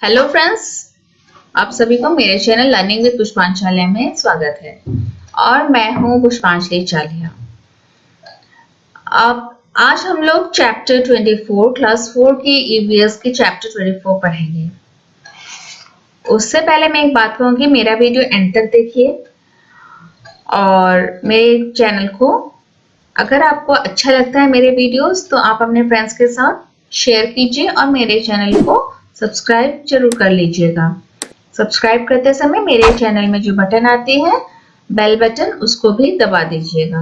Hello friends, आप सभी को मेरे चैनल लर्निंग विद पुष्पांजलि में स्वागत है और मैं हूं पुष्पांजलि चालिया। अब आज हम लोग चैप्टर 24 क्लास 4 की ईवीएस की चैप्टर 24 पढ़ेंगे। उससे पहले मैं एक बात कहूंगी, मेरा वीडियो एंड तक देखिए और मेरे चैनल को अगर आपको अच्छा लगता है मेरे वीडियोस तो आप अपने फ्रेंड्स के साथ शेयर कीजिए और मेरे चैनल को सब्सक्राइब जरूर कर लीजिएगा। सब्सक्राइब करते समय मेरे चैनल में जो बटन आती है बेल बटन, उसको भी दबा दीजिएगा।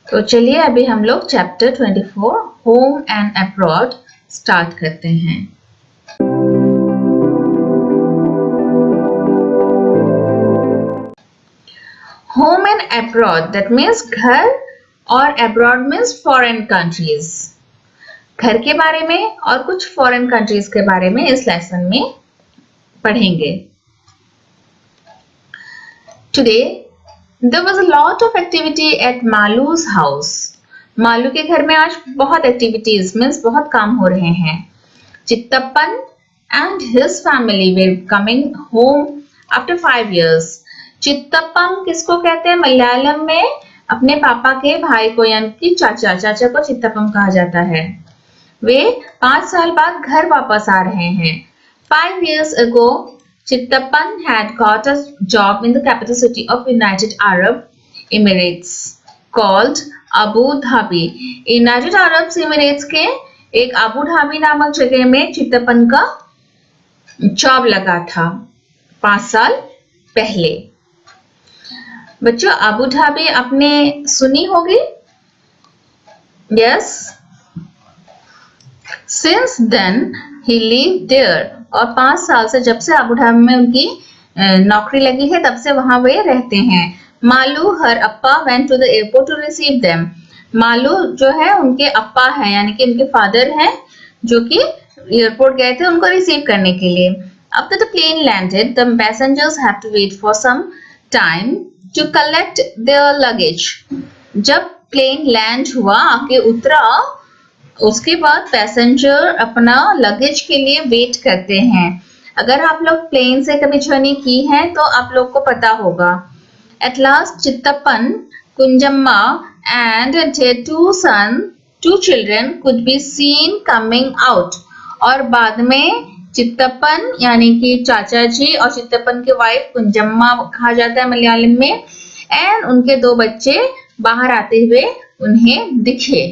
तो चलिए अभी हम लोग chapter 24 home and abroad start करते हैं। Home and abroad that means घर और अब्रॉड मीन्स फॉरेन कंट्रीज। घर के बारे में और कुछ फॉरेन कंट्रीज के बारे में इस लेसन में पढ़ेंगे। Today there was a lot of activity at मालू's house. Malu के घर में आज बहुत एक्टिविटीज मीन्स बहुत काम हो रहे हैं। चित्तप्पन and his family were coming home after 5 years. चित्तप्पन किसको कहते हैं मलयालम में? अपने पापा के भाई को, यानी कि चाचा को चित्तप्पन कहा जाता है। वे 5 साल बाद घर वापस आ रहे हैं। 5 years ago, Chittappan had got a job in the capital city of United Arab Emirates called Abu Dhabi. United Arab Emirates के एक अबू धाबी नामक जगह में चित्तप्पन का जॉब लगा था 5 साल पहले। बच्चों, अबू धाबी आपने सुनी होगी? Yes. Since then he lived there. और 5 साल से, जब से अबू धाबी में उनकी नौकरी लगी है, तब से वहां वे रहते हैं। मालू हर अप्पा went to the airport to receive them. Malu जो है उनके अप्पा है, यानी कि उनके फादर हैं, जो कि एयरपोर्ट गए थे उनको रिसीव करने के लिए। After the plane landed, the passengers had to wait for some time to collect their luggage. जब प्लेन लैंड हुआ, आके उतरा, उसके बाद पैसेंजर अपना लगेज के लिए वेट करते हैं। अगर आप लोग प्लेन से कभी जर्नी की है तो आप लोग को पता होगा। At last, चित्तप्पन, Kunjamma and their two children could be seen coming out. और बाद में चित्तप्पन यानी कि चाचा जी और चित्तप्पन की वाइफ कुंजम्मा कहा जाता है मलयालम में, एंड उनके 2 बच्चे बाहर आते हुए उन्हें दिखे।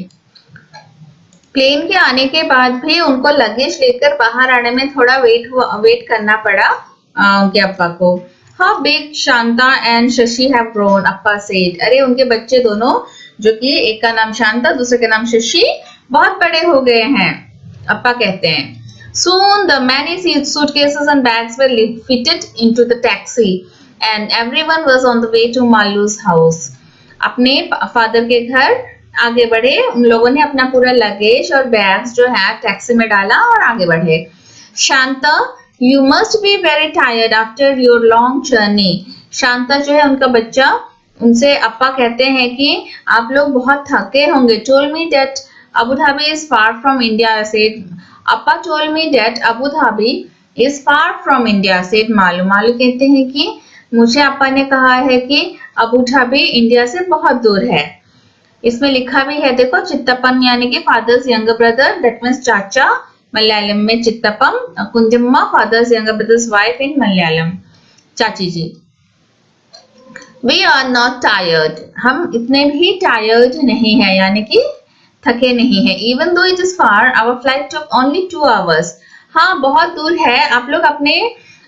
प्लेन के आने के बाद भी उनको लगेज लेकर बाहर आने में थोड़ा वेट करना पड़ा उनके अप्पा को। How big Shanta and Shashi have grown, Appa said. अरे उनके बच्चे दोनों, जो कि एक का नाम शांता, दूसरे का नाम शशि, बहुत बड़े हो गए हैं, अप्पा कहते हैं। Soon the many suitcases and bags were fitted into the taxi and everyone was on the way to Malu's house. अपने फादर के घर आगे बढ़े, उन लोगों ने अपना पूरा लगेज और बैग्स जो है टैक्सी में डाला और आगे बढ़े। Shanta, you must be very tired after your long journey. Shanta जो है उनका बच्चा, उनसे अप्पा कहते हैं कि आप लोग बहुत थके होंगे। Told me that Abu Dhabi is far from India said. Appa told me that Abu Dhabi is far from India said Malu. Malu कहते हैं कि मुझे अप्पा ने कहा है कि अबू धाबी इंडिया से बहुत दूर है। इसमें लिखा भी है, देखो, चित्तप्पन यानी कि father's younger brother, that means चाचा मलयालम में चित्तप्पन, कुंजम्मा father's younger brother's wife in Malayalam, चाची जी। वी आर नॉट टायर्ड, हम इतने भी टायर्ड नहीं है, यानी कि थके नहीं है। Even though it is far, our flight took only 2 hours. हाँ, बहुत दूर है। आप लोग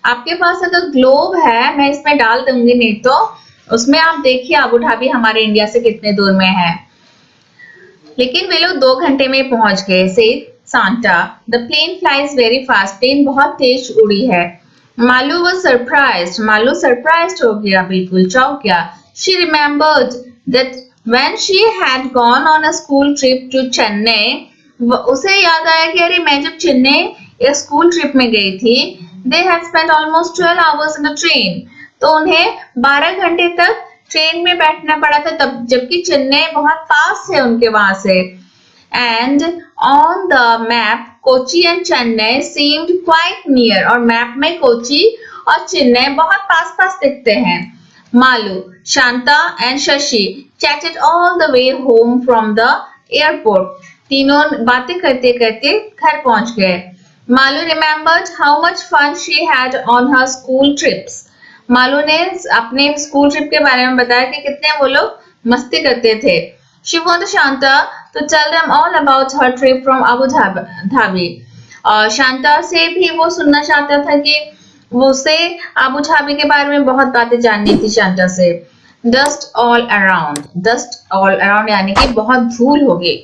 आपके पास अगर ग्लोब है, मैं इसमें डाल दूंगी, नहीं तो उसमें आप देखिए अबू धाबी हमारे इंडिया से कितने दूर में है। लेकिन वे लोग 2 घंटे में पहुंच गए। से Santa, the plane flies very fast, plane बहुत तेज उड़ी है। Malu was surprised, Malu surprised हो गया, बिल्कुल चौंक गया। She remembered that when she had gone on a school trip to Chennai, उसे याद आया कि अरे मैं जब चेन्नई एक स्कूल ट्रिप में गई थी, they had spent almost 12 hours in a train, तो उन्हें 12 घंटे तक ट्रेन में बैठना पड़ा था, तब जबकि चेन्नई बहुत पास है उनके वहां से। and on the map Kochi and Chennai seemed quite near, और मैप में कोची और चेन्नई बहुत पास पास दिखते हैं. Malu, Shanta and Shashi chatted all the way home from the airport. तीनों बातें करते करते घर पहुंच गए. Malu remembered how much fun she had on her school trips. Malu ने अपने स्कूल ट्रिप के बारे में बताया कि कितने वो लोग मस्ती करते थे. She wanted Shanta to tell them all about her trip from Abu Dhabi. और शांता से भी वो सुनना चाहता था कि वो उसे अबू धाबी के बारे में बहुत बातें जाननी थी शांता से. Dust all around यानी कि बहुत धूल हो गई.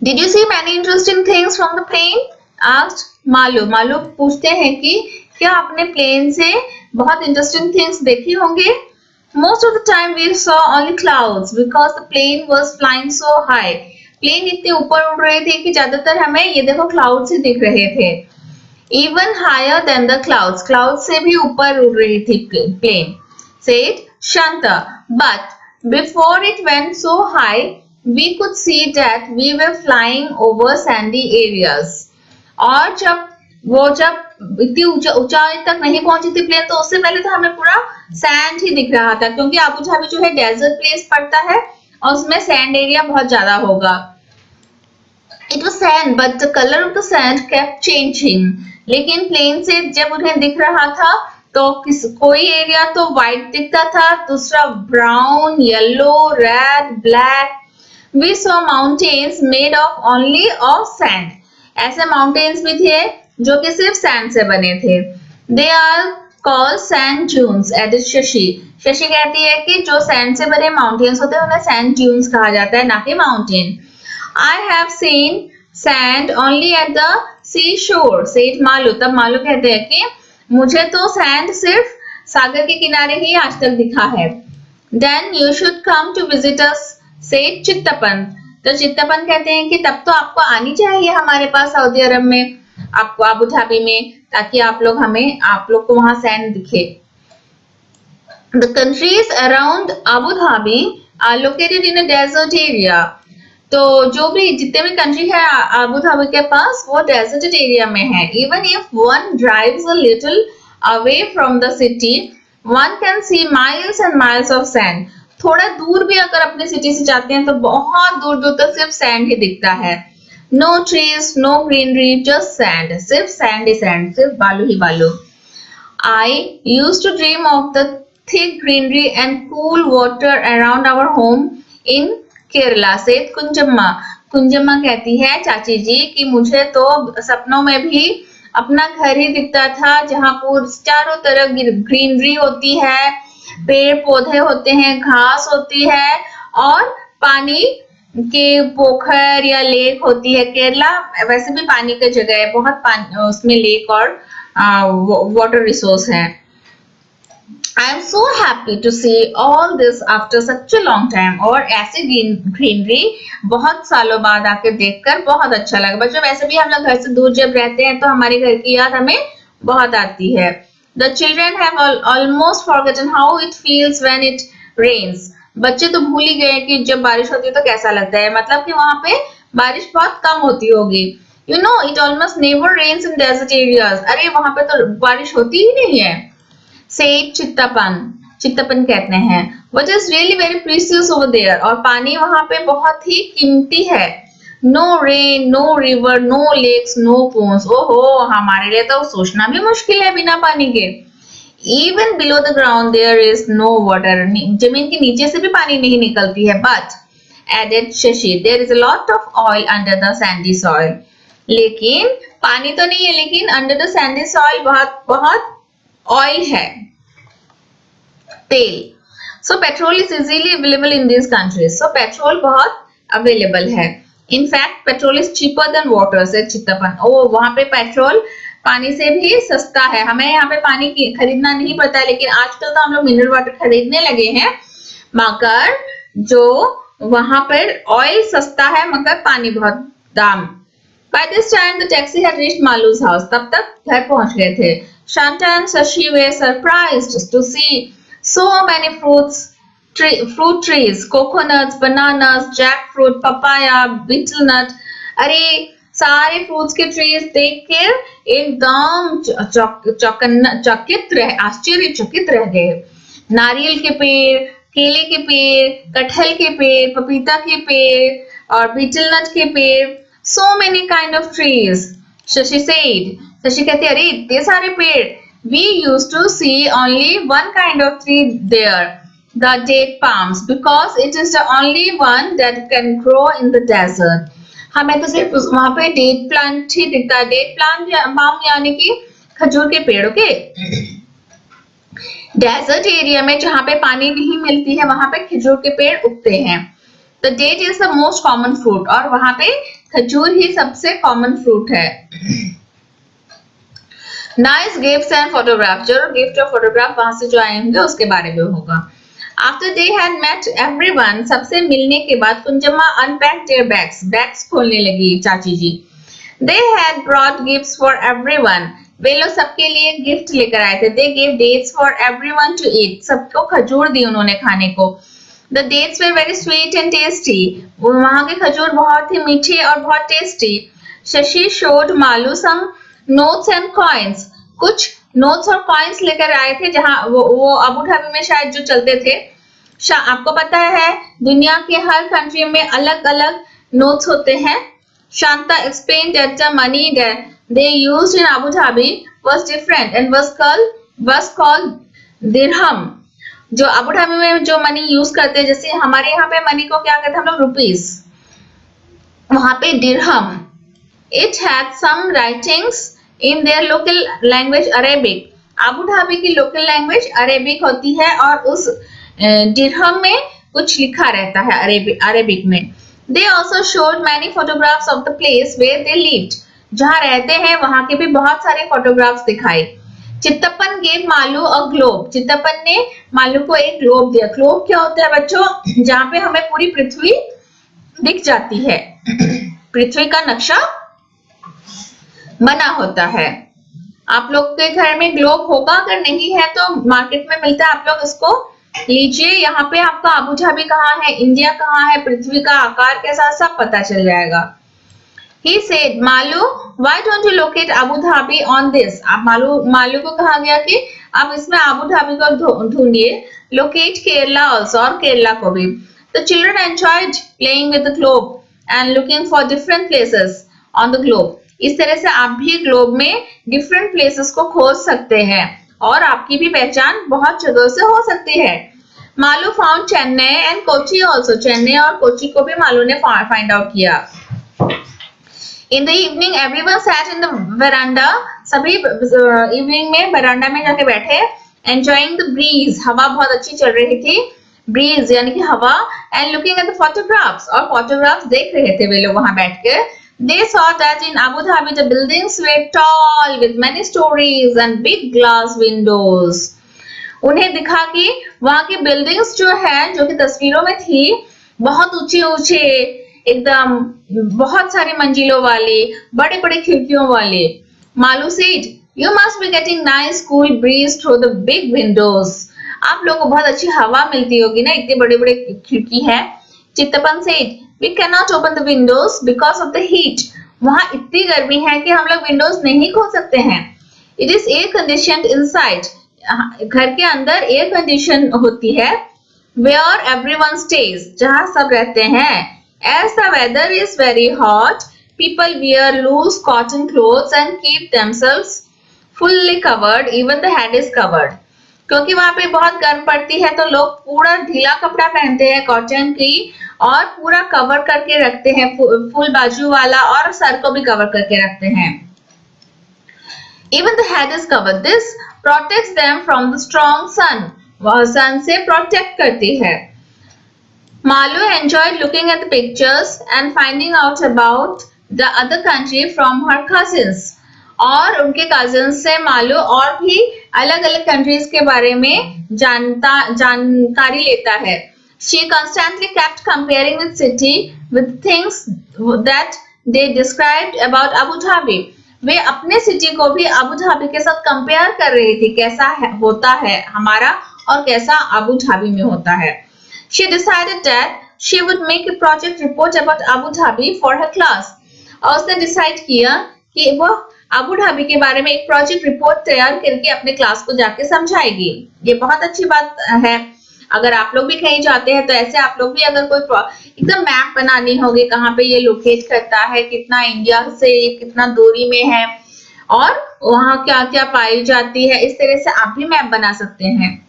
Did you see many interesting things from the plane? asked Malu. Malu पूछते हैं कि क्या आपने प्लेन से बहुत इंटरेस्टिंग थिंग्स देखी होंगे? Most of the time we saw only clouds because the plane was flying so high. Plane इतने ऊपर उड़ रहे थे कि ज्यादातर हमें ये देखो क्लाउड से दिख रहे थे. Even higher than the clouds. Cloud से भी ऊपर उड़ रही थी plane. Said Shanta. But before it went so high, we could see that we were flying over sandy areas. और जब इतनी ऊंचाई तक नहीं पहुंची थी प्लेन, तो उससे पहले तो हमें पूरा सैंड ही दिख रहा था, क्योंकि अबू धाबी जो है डेजर्ट प्लेस पड़ता है और उसमें सैंड एरिया बहुत ज्यादा होगा. It was sand, but the color of the sand kept changing. लेकिन प्लेन से जब उन्हें दिख रहा था तो कोई एरिया तो व्हाइट दिखता था, दूसरा brown, yellow, red, black. We saw mountains made of only of sand. ऐसे माउंटेन्स भी थे जो कि सिर्फ सैंड से बने थे. They are called sand dunes, added Shashi. Shashi कहती है कि जो सैंड से बने माउंटेन्स होते हैं उन्हें सैंड ड्यून्स कहा जाता है, ना कि mountain. I have seen sand only at the seashore, said Malu. तब मालू कहते हैं कि मुझे तो सैंड सिर्फ सागर के किनारे ही आज तक दिखा है. Then you should come to visit us, said चित्तपन. तो चित्तपन कहते हैं कि तब तो आपको आनी चाहिए हमारे पास सऊदी अरब में, आपको अबू धाबी में, ताकि आप लोग को वहां सैंड दिखे. The countries around Abu Dhabi are located in a desert area. तो जितने भी कंट्री है अबू धाबी के पास वो डेजर्ट एरिया में है. Even if one drives a little away from the city, one can see miles and miles of sand. थोड़ा दूर भी अगर अपने सिटी से जाते हैं तो बहुत दूर दूर तक सिर्फ सैंड ही दिखता है. No trees, no greenery, just sand. सिर्फ सैंड ही सैंड, सिर्फ बालू ही बालू. I used to dream of the thick greenery and cool water around our home in Kerala, said Kunjamma. Kunjamma कहती है चाची जी कि मुझे तो सपनों में भी अपना घर ही दिखता था जहाँ पर चारों तरफ ग्रीनरी होती है, पेड़ पौधे होते हैं, घास होती है और पानी के पोखर या लेक होती है. केरला वैसे भी पानी की जगह है, बहुत पानी उसमें लेक और वाटर रिसोर्स है. I am so happy to see all this after such a long time. और ऐसे ग्रीनरी बहुत सालों बाद आके देखकर बहुत अच्छा लगा. बच्चों वैसे भी हम लोग घर से दूर जब रहते हैं तो हमारे घर की याद हमें बहुत आती है. The children have almost forgotten how it feels when it rains. बच्चे तो भूल ही गए कि जब बारिश होती है तो कैसा लगता है, मतलब कि वहां पे बारिश बहुत कम होती होगी. You know, it almost never rains in desert areas. अरे वहां पे तो बारिश होती ही नहीं है. Said चित्तपन. चित्तपन कहते हैं what is really very precious over there. और पानी वहां पे बहुत ही कीमती है. No rain, no river, no lakes, no ponds. ओहो, हमारे लिए तो सोचना भी मुश्किल है बिना पानी के. Even below the ground there is no water. जमीन के नीचे से भी पानी नहीं निकलती है. But added Shashi, there is a lot of oil under the sandy soil. लेकिन पानी तो नहीं है, लेकिन under the sandy soil बहुत ऑयल है, तेल. So petrol is easily available in these countries. So petrol बहुत अवेलेबल है. In fact, petrol is cheaper than water, से चित्तपन. ओ वहां पे पेट्रोल पानी से भी सस्ता है. हमें यहाँ पे पानी खरीदना नहीं पड़ता है, लेकिन आजकल तो हम लोग मिनरल वाटर खरीदने लगे हैं, मगर जो वहां पर ऑयल सस्ता है मगर पानी बहुत दाम. By this time the taxi had reached Malu's house. तब तक घर पहुंच गए थे. Shanta and Shashi were surprised to see so many fruits fruit trees, coconuts, bananas, jackfruit, papaya, betel nut. अरे सारे फ्रूट्स के ट्रीज देख के एकदम आश्चर्यचकित रह गए। नारियल के पेड़, केले के पेड़, कटहल के पेड़, पपीता के पेड़ और बीटल नट के पेड़, so many kind of trees. Shashi said, Shashi कहते अरे इतने सारे पेड़। We used to see only one kind of tree there, the date palms, because it is the only one that can grow in the desert. हमें तो सिर्फ वहां पे डेट प्लांट ही दिखता है। डेट प्लांट पाम यानी कि खजूर के पेड़। ओके, डेजर्ट एरिया में जहां पे पानी नहीं मिलती है वहां पे खजूर के पेड़ उगते हैं। The date is the most common fruit, और वहां पे खजूर ही सबसे कॉमन फ्रूट है। नाइस गिफ्ट्स एंड फोटोग्राफ, जरूर गिफ्ट और फोटोग्राफ वहां से जो आए होंगे उसके बारे में होगा। After they had met everyone, सबसे मिलने के बाद Kunjamma unpacked their bags, bags खोलने लगी चाची जी। They had brought gifts for everyone, वे लोग सबके लिए गिफ्ट लेकर आए थे। They gave dates for everyone to eat, सबको खजूर दी उन्होंने खाने को। The dates were very sweet and tasty, वहां के खजूर बहुत ही मीठे और बहुत tasty. Shashi showed Malu some notes and coins, कुछ नोट्स और कॉइन्स लेकर आए थे, जहां वो अबू धाबी में शायद जो चलते थे। आपको पता है दुनिया के हर कंट्री में अलग अलग नोट्स होते हैं। Shanta explained that the money that they used in Abu Dhabi was different and was called dirham. जो अबू धाबी में जो मनी यूज करते हैं, जैसे हमारे यहाँ पे मनी को क्या कहते हैं हम लोग, रुपीस, वहां पे dirham. It had some writings in their local language Arabic. Abu Dhabi की लोकल लैंग्वेज अरेबिक होती है और उस दिरहम में कुछ लिखा रहता है अरेबिक में। They also showed many photographs of the place where they lived. जहाँ रहते हैं वहां के भी बहुत सारे फोटोग्राफ्स दिखाए। चित्तप्पन gave मालू a globe. चित्तप्पन ने मालू को एक ग्लोब दिया। ग्लोब क्या होता है बच्चों? जहाँ पे हमें पूरी पृथ्वी दिख जाती है, पृथ्वी का नक्शा बना होता है। आप लोग के घर में ग्लोब होगा, अगर नहीं है तो मार्केट में मिलता है, आप लोग इसको लीजिए। यहाँ पे आपका अबू धाबी कहाँ है, इंडिया कहाँ है, पृथ्वी का आकार कैसा, सब पता चल जाएगा। He said, Malu, why don't you locate Abu Dhabi on this? आप मालू को कहा गया कि आप इसमें अबू धाबी को ढूंढिए। Locate Kerala also, और केरला को भी। The children enjoyed playing with the globe and looking for different places on the globe. इस तरह से आप भी ग्लोब में डिफरेंट प्लेसेस को खोज सकते हैं और आपकी भी पहचान बहुत जगह से हो सकती है। Malu found Chennai and Kochi also, Chennai और कोची को भी मालू ने फाइंड आउट किया। In the evening everyone sat in the veranda, सभी इवनिंग में वेरांडा में जाके बैठे। एंजॉयिंग द ब्रीज, हवा बहुत अच्छी चल रही थी, ब्रीज यानी कि हवा। And looking at the photographs, और फोटोग्राफ्स देख रहे थे वे लोग वहां बैठकर। They saw that in Abu Dhabi the buildings were tall with many stories and big glass windows. उन्हें दिखा कि वहां की बिल्डिंग्स जो है, जो कि तस्वीरों में थी, बहुत ऊंचे ऊंचे, एकदम बहुत सारी मंजिलों वाले, बड़े बड़े खिड़कियों वाले। Malu said, "You must be getting nice cool breeze through the big windows." आप लोगों को बहुत अच्छी हवा मिलती होगी ना, इतने बड़े बड़े खिड़की है। चित्तपन said, We cannot open the windows because of the heat. वहां इतनी गर्मी है कि हम लोग विंडोज नहीं खोल सकते हैं। It is air conditioned inside. घर के अंदर एयर कंडीशन होती है। Where everyone stays, जहां सब रहते हैं। As the weather is very hot, people wear loose cotton clothes and keep themselves fully covered. Even the head is covered. क्योंकि वहां पे बहुत गर्म पड़ती है तो लोग पूरा ढीला कपड़ा पहनते हैं कॉटन की, और पूरा कवर करके रखते हैं, फुल बाजू वाला, और सर को भी कवर करके रखते हैं। Even the head is covered. This protects them from the strong sun. वह सन से प्रोटेक्ट करती है। Malu enjoyed looking at the pictures and finding out about the other country from her cousins. और उनके कजिन्स से मालू और भी अलग अलग कंट्रीज के बारे में जानकारी लेता है। She constantly kept comparing the city with things that they described about Abu Dhabi. वे अपने सिटी को भी अबू धाबी के साथ कंपेयर कर रही थी, कैसा होता है हमारा और कैसा अबू धाबी में होता है। She decided that she would make a project report about Abu Dhabi for her class. और उसने डिसाइड किया कि वह अबू धाबी के बारे में एक प्रोजेक्ट रिपोर्ट तैयार करके अपने क्लास को जाके समझाएगी। ये बहुत अच्छी बात है। अगर आप लोग भी कहीं जाते हैं तो ऐसे आप लोग भी अगर कोई एकदम मैप बनानी होगी, कहाँ पे ये लोकेट करता है, कितना इंडिया से कितना दूरी में है और वहां क्या क्या पाई जाती है, इस तरह से आप भी मैप बना सकते हैं।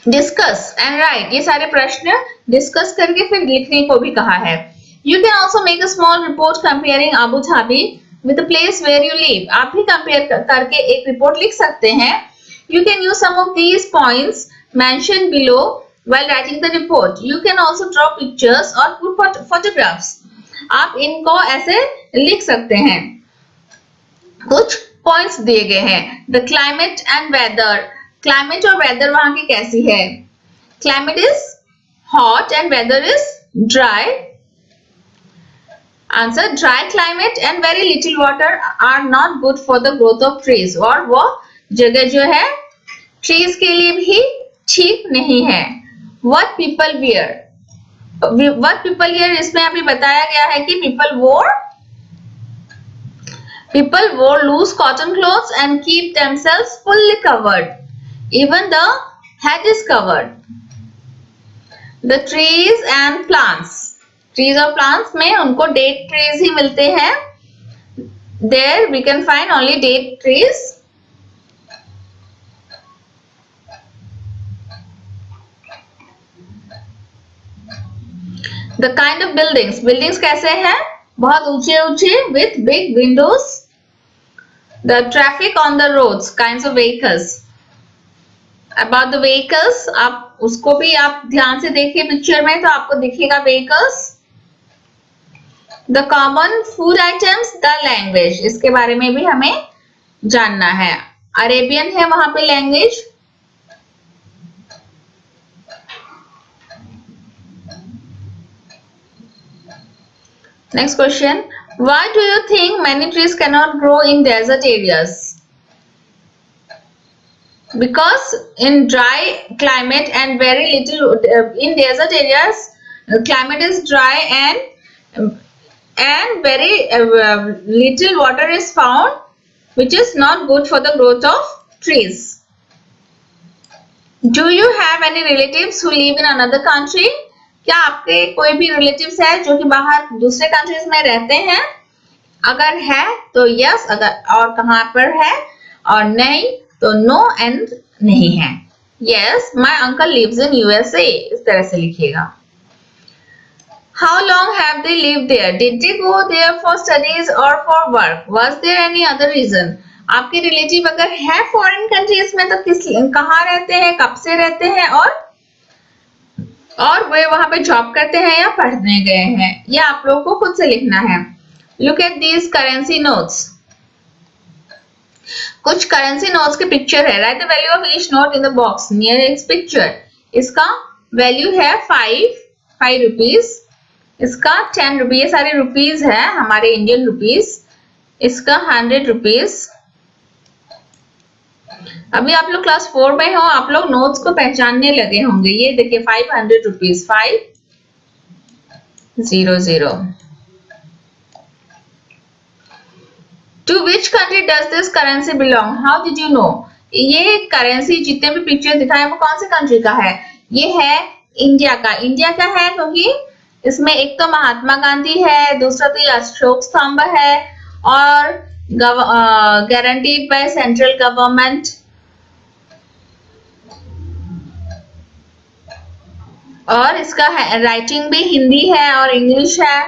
डिस्कस एंड राइट, ये सारे प्रश्न डिस्कस करके फिर लिखने को भी कहा है। You can also make a small report comparing Abu Dhabi with the place where you live. आप भी कंपेयर करके एक रिपोर्ट लिख सकते हैं। You can use some of these points mentioned below while writing the report. You can also draw pictures or put photographs. आप इनको ऐसे लिख सकते हैं। कुछ पॉइंट्स दिए गए हैं। The climate and weather. Climate और वेदर वहां की कैसी है? Climate is hot and weather is dry. Answer: dry climate and very little water are not good for the growth of trees. और वो जगह जो है ट्रीज के लिए भी ठीक नहीं है। What people wear. What people wear इसमें अभी बताया गया है कि people wore loose cotton clothes and keep themselves fully covered. Even the head is covered. The trees and plants. Trees और plants में उनको date trees ही मिलते हैं। There we can find only date trees. The kind of buildings. Buildings कैसे हैं? बहुत ऊंचे ऊंचे with big windows. The traffic on the roads. Kinds of vehicles. About the vehicles, आप उसको भी आप ध्यान से देखिए पिक्चर में तो आपको दिखेगा vehicles. The common food items. The language. इसके बारे में भी हमें जानना है। अरेबियन है वहां पे language. Next question. Why do you think many trees cannot grow in desert areas? Because in dry climate and very little in desert areas, climate is dry and very little water is found, which is not good for the growth of trees. Do you have any relatives who live in another country? क्या आपके कोई भी relatives है जो कि बाहर दूसरे countries में रहते हैं? अगर है तो यस, अगर और कहां पर है, और नहीं तो नो एंड नहीं है। Yes, my uncle lives in USA, इस तरह से लिखिएगा। How long have they lived there? Did they go there for studies और for work? Was there any other reason? आपके रिलेटिव अगर है फॉरेन कंट्रीज में तो कहाँ रहते हैं, कब से रहते हैं और वे वहां पे जॉब करते हैं या पढ़ने गए हैं, या आप लोगों को खुद से लिखना है। Look at these currency notes. कुछ करेंसी नोट्स के पिक्चर है। Right the value of each note in the box near it's picture. इसका वैल्यू है 5 रुपीज, इसका 10 रुपीज, ये सारे रुपीज है हमारे इंडियन रुपीज। इसका 100 रुपीज। अभी आप लोग क्लास 4 में हो, आप लोग नोट्स को पहचानने लगे होंगे। ये देखिए 500 rupees, 500। To which country does this currency belong? How did you know? ये करेंसी जितने भी पिक्चर दिखाए वो कौन से कंट्री का है? ये है इंडिया का। इंडिया का है क्योंकि इसमें एक तो महात्मा गांधी है, दूसरा तो अशोक स्तंभ है और गारंटीड बाय सेंट्रल गवर्नमेंट, और इसका राइटिंग भी हिंदी है और इंग्लिश है,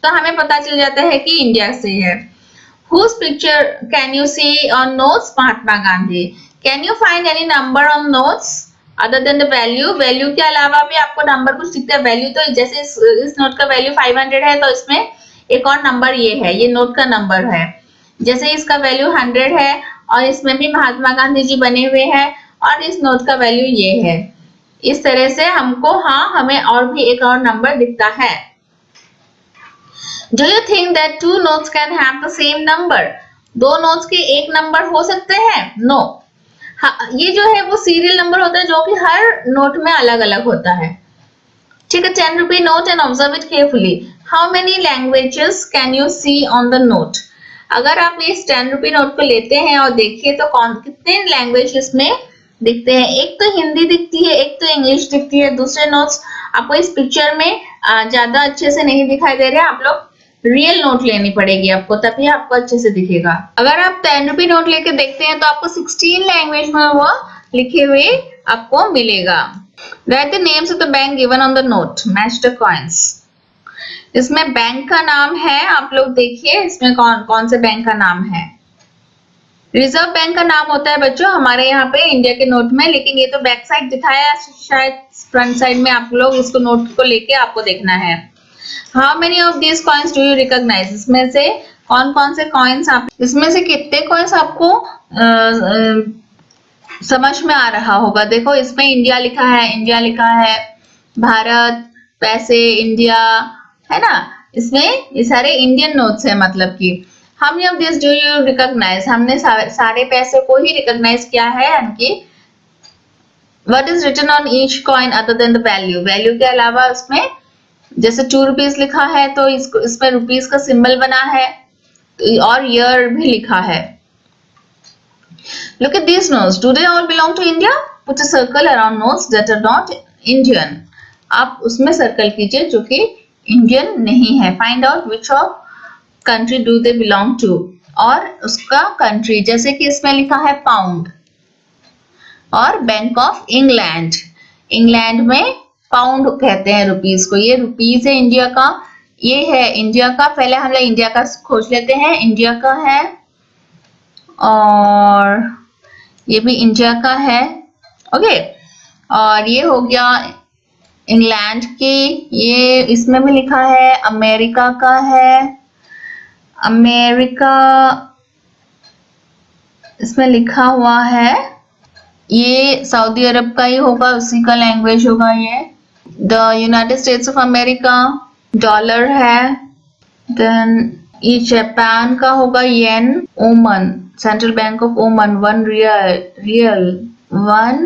तो हमें पता चल जाता है कि इंडिया से है। Whose picture can you see on notes? Mahatma Gandhi. Can you find any number on notes other than the value? Value के अलावा भी आपको नंबर कुछ दिखता है? वैल्यू तो जैसे इस नोट का वैल्यू 500 है तो इसमें एक और नंबर ये है, ये नोट का नंबर है। जैसे इसका वैल्यू 100 है और इसमें भी महात्मा गांधी जी बने हुए हैं और इस नोट का वैल्यू ये है। इस तरह से हमको हमें और भी एक और नंबर दिखता है। Do you think that two notes can have the same number? दो नोट्स के एक नंबर हो सकते हैं? No. हाँ, ये जो है वो सीरियल नंबर होता है जो कि हर नोट में अलग अलग होता है। ठीक है, 10 rupee note and observe it carefully. How many languages can you see on the note? अगर आप इस 10 रुपी नोट को लेते हैं और देखिए तो कौन कितने लैंग्वेज इसमें दिखते हैं। एक तो हिंदी दिखती है, एक तो इंग्लिश दिखती है। दूसरे नोट्स आपको इस पिक्चर में ज्यादा अच्छे से नहीं दिखाई दे रहे, आप लोग रियल नोट लेनी पड़ेगी आपको, तभी आपको अच्छे से दिखेगा। अगर आप 10 रुपी नोट लेके देखते हैं तो आपको 16 लैंग्वेज में वो लिखे हुए आपको मिलेगा। Write the names of the bank given on the note. Match the coins. इसमें बैंक का नाम है, आप लोग देखिए इसमें कौन कौन से बैंक का नाम है। रिजर्व बैंक का नाम होता है बच्चों हमारे यहाँ पे इंडिया के नोट में, लेकिन ये तो बैक साइड दिखाया, शायद फ्रंट साइड में आप लोग इसको नोट को लेके आपको देखना है। How many of these coins do you recognise? इसमें से कौन कौन से कॉइन्स आप, इसमें से कितने कॉइन्स आपको समझ में आ रहा होगा। देखो इसमें इंडिया लिखा है, इंडिया लिखा है, भारत, पैसे, इंडिया, है ना। इसमें ये सारे इंडियन नोट्स है, मतलब कि how many of this do you recognise? हमने सारे पैसे को ही रिकॉग्नाइज किया है। यानी कि what is written on each coin other than the value? Value के अलावा उसमें जैसे 2 रुपीज लिखा है तो इसको इसमें रुपीज का सिंबल बना है और ईयर भी लिखा है। Look at these notes. Do they all belong to India? Put a circle around notes that are not Indian. आप उसमें सर्कल कीजिए जो कि इंडियन नहीं है। Find out which of country do they belong to. और उसका कंट्री, जैसे कि इसमें लिखा है पाउंड और बैंक ऑफ इंग्लैंड। इंग्लैंड में पाउंड कहते हैं रुपीज को। ये रुपीज है इंडिया का, ये है इंडिया का। पहले हम लोग इंडिया का खोज लेते हैं। इंडिया का है और ये भी इंडिया का है, ओके। और ये हो गया इंग्लैंड की, ये इसमें भी लिखा है अमेरिका का है, अमेरिका इसमें लिखा हुआ है। ये सऊदी अरब का ही होगा, उसी का लैंग्वेज होगा ये। The United states of America, dollar है। देन ये जापान का होगा येन। ओमन, सेंट्रल बैंक ऑफ ओमन, 1 रियल 1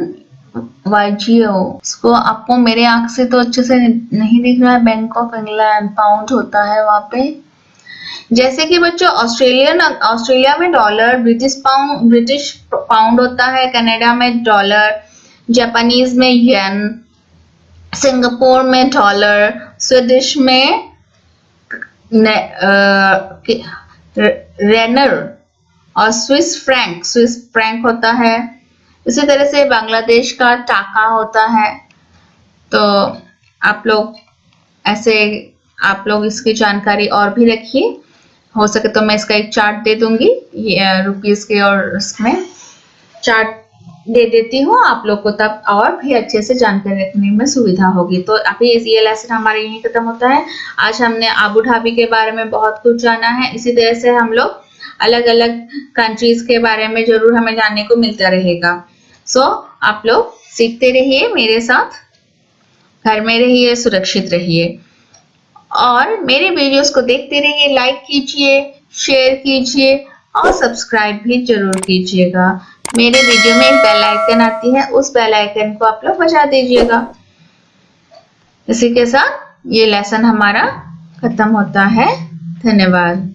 वाइजियो। इसको आपको मेरे आंख से तो अच्छे से नहीं दिख रहा है। बैंक ऑफ इंग्लैंड, पाउंड होता है वहां पे। जैसे कि बच्चों ऑस्ट्रेलिया में डॉलर, ब्रिटिश पाउंड होता है, कनाडा में डॉलर, जापानीज में येन, सिंगापुर में डॉलर, स्वीडिश में रेनर और स्विस फ्रैंक होता है। इसी तरह से बांग्लादेश का टाका होता है। तो आप लोग इसकी जानकारी और भी रखिए। हो सके तो मैं इसका एक चार्ट दे दूंगी, रुपीस के, और इसमें चार्ट दे देती हूँ आप लोग को, तब और भी अच्छे से जानकारी रखने में सुविधा होगी। तो अभी ये लेसन हमारा यही खत्म होता है। आज हमने आबू धाबी के बारे में बहुत कुछ जाना है। इसी तरह से हम लोग अलग अलग कंट्रीज के बारे में जरूर हमें जानने को मिलता रहेगा। सो आप लोग सीखते रहिए मेरे साथ, घर में रहिए, सुरक्षित रहिए और मेरे वीडियोस को देखते रहिए। लाइक कीजिए, शेयर कीजिए और सब्सक्राइब भी जरूर कीजिएगा। मेरे वीडियो में एक बेल आइकन आती है, उस बेल आइकन को आप लोग बजा दीजिएगा। इसी के साथ ये लेसन हमारा खत्म होता है। धन्यवाद।